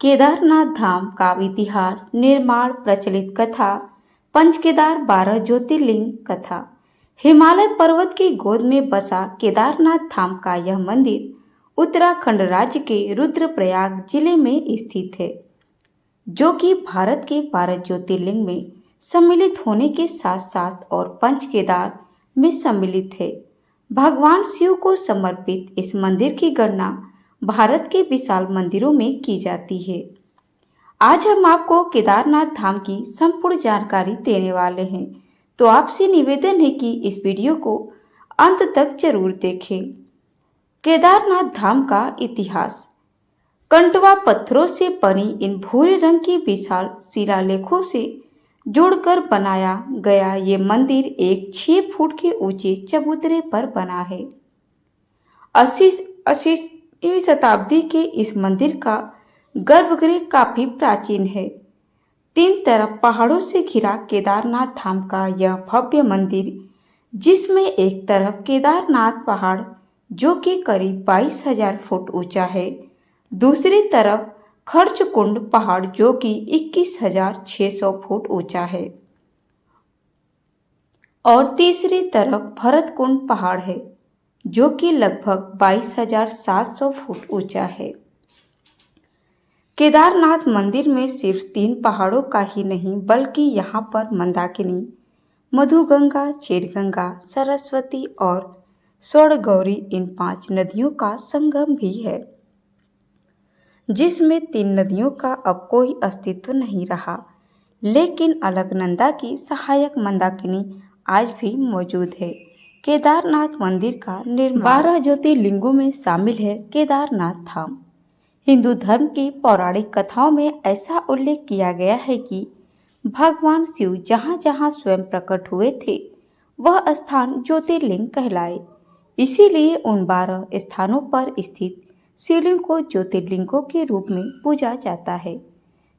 केदारनाथ धाम का इतिहास, निर्माण, प्रचलित कथा, पंचकेदार 12 ज्योतिर्लिंग कथा। हिमालय पर्वत की गोद में बसा केदारनाथ धाम का यह मंदिर उत्तराखंड राज्य के रुद्रप्रयाग जिले में स्थित है, जो कि भारत के 12 ज्योतिर्लिंग में सम्मिलित होने के साथ साथ और पंचकेदार में सम्मिलित है। भगवान शिव को समर्पित इस मंदिर की गणना भारत के विशाल मंदिरों में की जाती है। आज हम आपको केदारनाथ धाम की संपूर्ण जानकारी देने वाले हैं, तो आपसे निवेदन है कि इस वीडियो को अंत तक जरूर देखें। केदारनाथ धाम का इतिहास। कंटवा पत्थरों से बनी इन भूरे रंग की विशाल शिलालेखों से जोड़कर बनाया गया ये मंदिर एक 6 फुट के ऊंचे चबूतरे पर बना है। 80वीं शताब्दी के इस मंदिर का गर्भगृह काफी प्राचीन है। 3 तरफ पहाड़ों से घिरा केदारनाथ धाम का यह भव्य मंदिर, जिसमें एक तरफ केदारनाथ पहाड़ जो कि करीब 22,000 फुट ऊंचा है, दूसरी तरफ खर्चकुंड पहाड़ जो कि 21,600 फुट ऊंचा है और तीसरी तरफ भरतकुंड पहाड़ है जो कि लगभग 22,700 फुट ऊंचा है। केदारनाथ मंदिर में सिर्फ 3 पहाड़ों का ही नहीं बल्कि यहाँ पर मंदाकिनी, मधुगंगा, चेरगंगा, सरस्वती और स्वर्णगौरी इन 5 नदियों का संगम भी है, जिसमें 3 नदियों का अब कोई अस्तित्व नहीं रहा, लेकिन अलकनंदा की सहायक मंदाकिनी आज भी मौजूद है। केदारनाथ मंदिर का निर्माण 12 ज्योतिर्लिंगों में शामिल है केदारनाथ धाम। हिंदू धर्म की पौराणिक कथाओं में ऐसा उल्लेख किया गया है कि भगवान शिव जहाँ जहाँ स्वयं प्रकट हुए थे वह स्थान ज्योतिर्लिंग कहलाए। इसीलिए उन 12 स्थानों पर स्थित शिवलिंग को ज्योतिर्लिंगों के रूप में पूजा जाता है,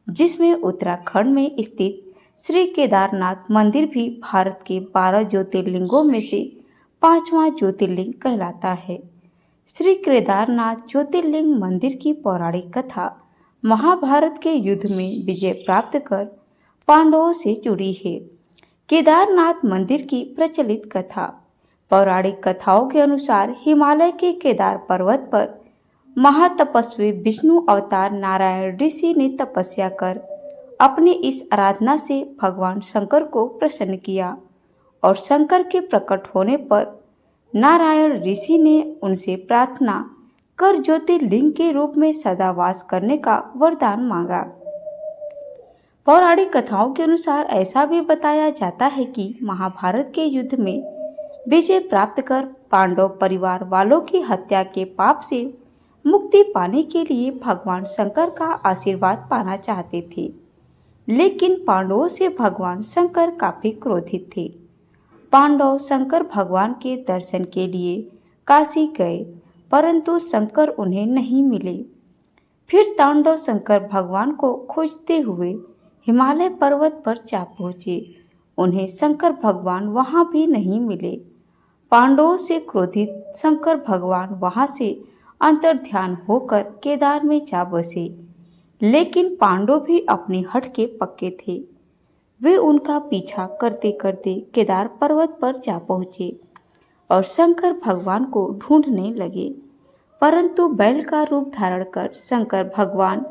जिसमें उत्तराखंड में स्थित श्री केदारनाथ मंदिर भी भारत के 12 ज्योतिर्लिंगों में से 5वां ज्योतिर्लिंग कहलाता है। श्री केदारनाथ ज्योतिर्लिंग मंदिर की पौराणिक कथा महाभारत के युद्ध में विजय प्राप्त कर पांडवों से जुड़ी है। केदारनाथ मंदिर की प्रचलित कथा। पौराणिक कथाओं के अनुसार हिमालय के केदार पर्वत पर महातपस्वी विष्णु अवतार नारायण ऋषि ने तपस्या कर अपनी इस आराधना से भगवान शंकर को प्रसन्न किया और शंकर के प्रकट होने पर नारायण ऋषि ने उनसे प्रार्थना कर ज्योतिर्लिंग के रूप में सदा वास करने का वरदान मांगा। पौराणिक कथाओं के अनुसार ऐसा भी बताया जाता है कि महाभारत के युद्ध में विजय प्राप्त कर पांडव परिवार वालों की हत्या के पाप से मुक्ति पाने के लिए भगवान शंकर का आशीर्वाद पाना चाहते थे, लेकिन पांडवों से भगवान शंकर काफी क्रोधित थे। पांडव शंकर भगवान के दर्शन के लिए काशी गए, परंतु शंकर उन्हें नहीं मिले। फिर तांडव शंकर भगवान को खोजते हुए हिमालय पर्वत पर जा पहुंचे। उन्हें शंकर भगवान वहां भी नहीं मिले। पांडवों से क्रोधित शंकर भगवान वहां से अंतर्ध्यान होकर केदार में जा बसे, लेकिन पांडव भी अपनी हट के पक्के थे। वे उनका पीछा करते करते केदार पर्वत पर जा पहुँचे और शंकर भगवान को ढूंढने लगे, परंतु बैल का रूप धारण कर शंकर भगवान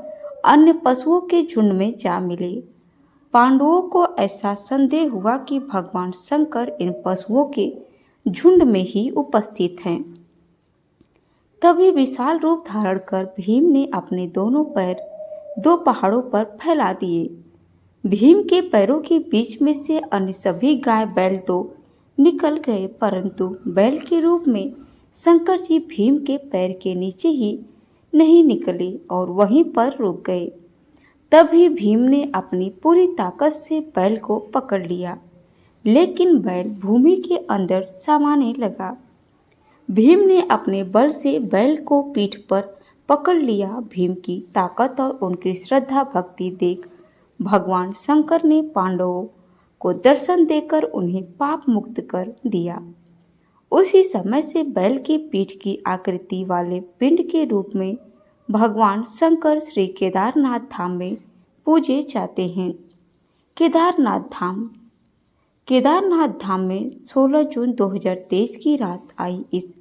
अन्य पशुओं के झुंड में जा मिले। पांडवों को ऐसा संदेह हुआ कि भगवान शंकर इन पशुओं के झुंड में ही उपस्थित हैं। तभी विशाल रूप धारण कर भीम ने अपने दोनों पैर 2 पहाड़ों पर फैला दिए। भीम के पैरों के बीच में से अन्य सभी गाय बैल तो निकल गए, परंतु बैल के रूप में शंकर जी भीम के पैर के नीचे ही नहीं निकले और वहीं पर रुक गए। तभी भीम ने अपनी पूरी ताकत से बैल को पकड़ लिया, लेकिन बैल भूमि के अंदर समाने लगा। भीम ने अपने बल से बैल को पीठ पर पकड़ लिया। भीम की ताकत और उनकी श्रद्धा भक्ति देख भगवान शंकर ने पांडवों को दर्शन देकर उन्हें पाप मुक्त कर दिया। उसी समय से बैल की पीठ की आकृति वाले पिंड के रूप में भगवान शंकर श्री केदारनाथ धाम में पूजे जाते हैं। केदारनाथ धाम में 16 जून 2023 की रात आई इस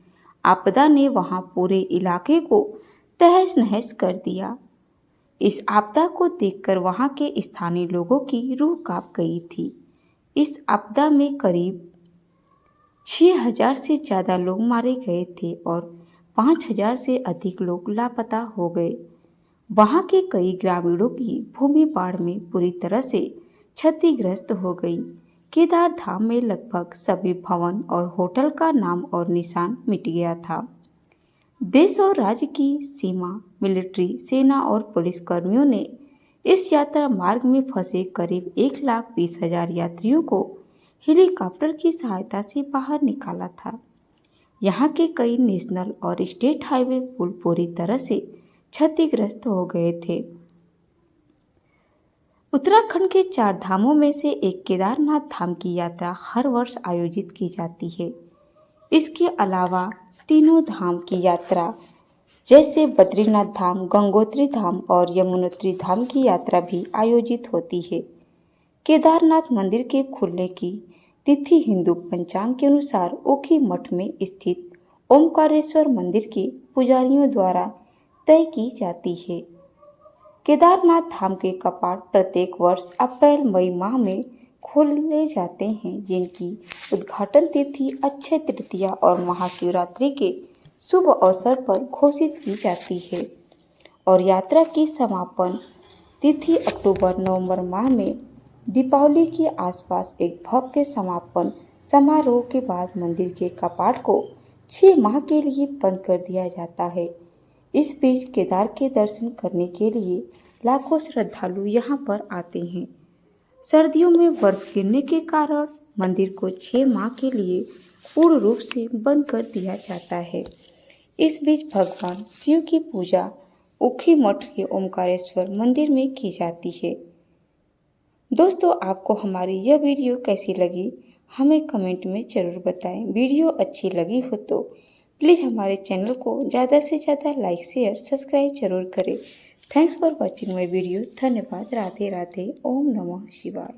आपदा ने वहां पूरे इलाके को तहस नहस कर दिया। इस आपदा को देखकर वहां के स्थानीय लोगों की रूह कांप गई थी। इस आपदा में करीब 6,000 से ज़्यादा लोग मारे गए थे और 5,000 से अधिक लोग लापता हो गए। वहां के कई ग्रामीणों की भूमि बाढ़ में पूरी तरह से क्षतिग्रस्त हो गई। केदार धाम में लगभग सभी भवन और होटल का नाम और निशान मिट गया था। देश और राज्य की सीमा, मिलिट्री, सेना और पुलिसकर्मियों ने इस यात्रा मार्ग में फंसे करीब 1,20,000 यात्रियों को हेलीकॉप्टर की सहायता से बाहर निकाला था। यहाँ के कई नेशनल और स्टेट हाईवे पुल पूरी तरह से क्षतिग्रस्त हो गए थे। उत्तराखंड के 4 धामों में से एक केदारनाथ धाम की यात्रा हर वर्ष आयोजित की जाती है। इसके अलावा तीनों धाम की यात्रा जैसे बद्रीनाथ धाम, गंगोत्री धाम और यमुनोत्री धाम की यात्रा भी आयोजित होती है। केदारनाथ मंदिर के खुलने की तिथि हिंदू पंचांग के अनुसार ओखी मठ में स्थित ओमकारेश्वर मंदिर के पुजारियों द्वारा तय की जाती है। केदारनाथ धाम के कपाट प्रत्येक वर्ष अप्रैल-मई माह में खोले जाते हैं, जिनकी उद्घाटन तिथि अक्षय तृतीया और महाशिवरात्रि के शुभ अवसर पर घोषित की जाती है और यात्रा की समापन तिथि अक्टूबर-नवंबर माह में दीपावली के आसपास एक भव्य समापन समारोह के बाद मंदिर के कपाट को 6 माह के लिए बंद कर दिया जाता है। इस बीच केदार के दर्शन करने के लिए लाखों श्रद्धालु यहाँ पर आते हैं। सर्दियों में बर्फ गिरने के कारण मंदिर को 6 माह के लिए पूर्ण रूप से बंद कर दिया जाता है। इस बीच भगवान शिव की पूजा ओखी मठ के ओमकारेश्वर मंदिर में की जाती है। दोस्तों, आपको हमारी यह वीडियो कैसी लगी हमें कमेंट में ज़रूर बताएं। वीडियो अच्छी लगी हो तो प्लीज़ हमारे चैनल को ज़्यादा से ज़्यादा लाइक, शेयर, सब्सक्राइब जरूर करें। Thanks for watching my video. धन्यवाद। राधे राधे। ओम नमः शिवाय।